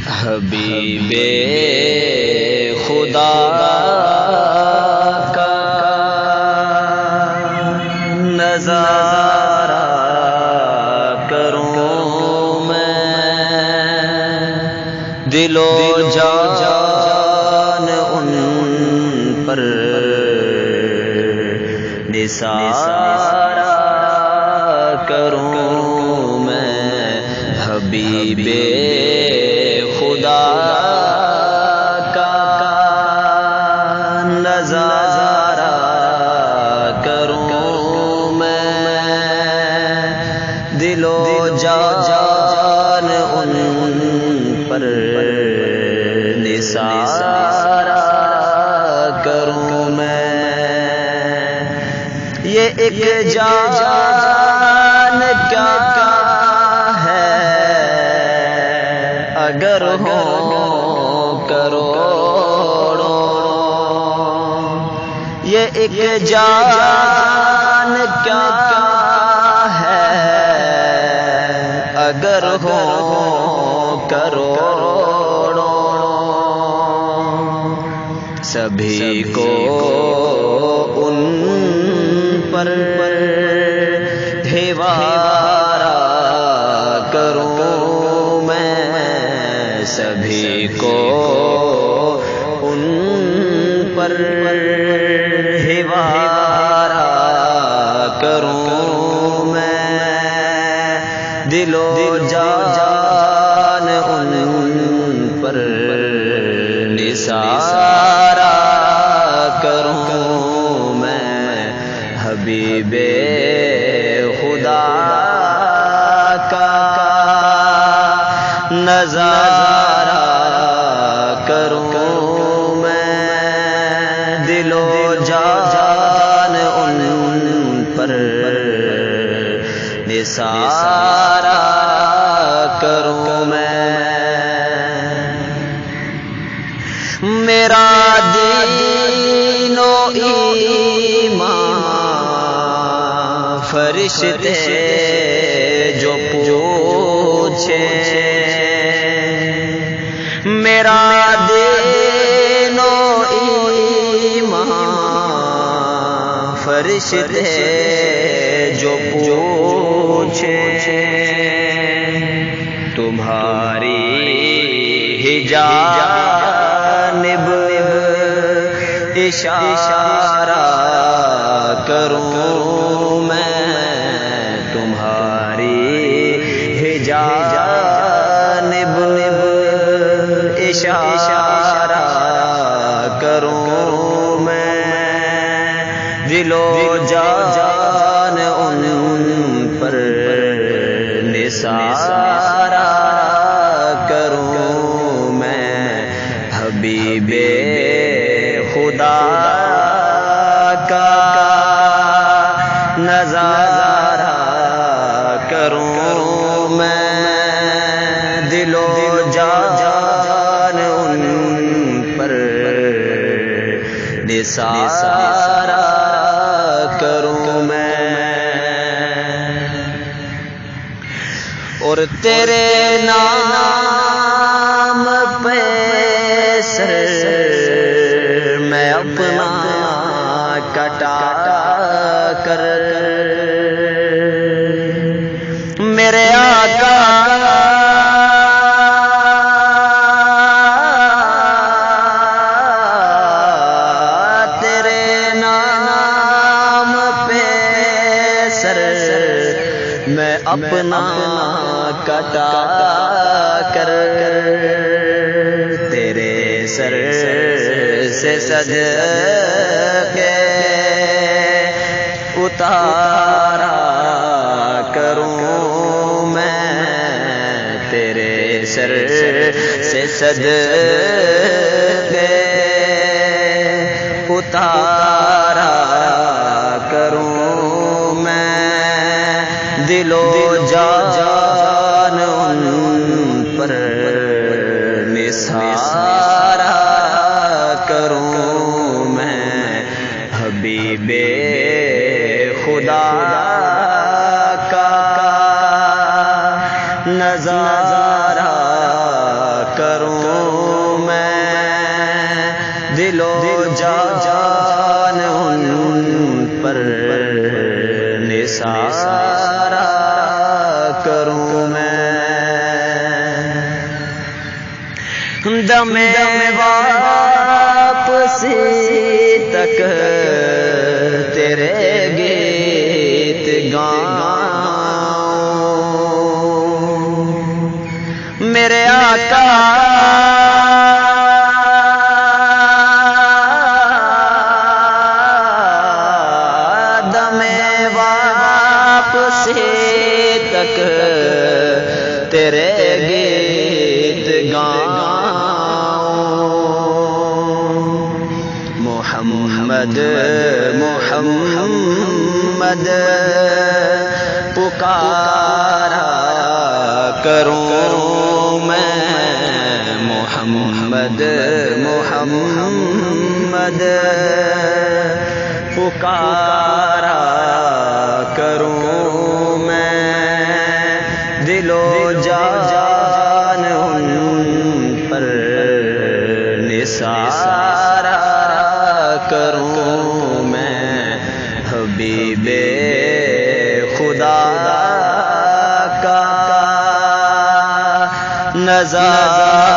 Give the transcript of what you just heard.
حبیب خدا کا نظارہ کروں میں، دل و جان ان پر نثارہ کروں میں، حبیب خدا کا نظارہ کروں میں، دل و جان ان پر نثارہ کروں میں۔ یہ ایک جان کیا ہے اگر ہو کروڑوں، یہ ایک جان کیا ہے اگر ہو کروڑوں، سبھی کو ان پر ہیوارا کروں میں، سبھی کو ان پر ہیوارا کروں میں، دل و جان ان پر نثارہ کروں میں، حبیب خدا کا نظارہ کروں میں، دل و جان ان پر نثارہ کروں میں۔ میرا دین و ایمان فرشتے جو پوچھے، میرا دین و ایمان فرشتے جو پوچھے، تمہاری ہی جانب اشارہ کروں میں، تمہاری ہی جانب اشارہ کروں میں، دل و جان ان پر نثارہ کروں میں، حبیب خدا کا نظارہ کروں میں، دل و جان ان پر نثارہ کروں میں۔ اور تیرے نام پہ سر میں اپنا کٹا کر میرے آقا تیرے نام پہ سر میں اپنا کٹا کر تیرے سر سے صدقے اتارا کروں میں، تیرے سر سے صدقے اتارا کروں میں، دل و جان ان پر نثارہ کروں میں، حبیب خدا کا نظارہ کروں میں، دل و جان ان پر نثارا کروں میں، دم واپسی تک تیرے گیت گاؤں، میرے آقا دم واپسی تک تیرے گیت گاؤں، محمد محمد پکارا کروں میں، محمد محمد پکارا کروں میں، دل و جان ان پر نثارا کروں میں، حبیب خدا کا نظارہ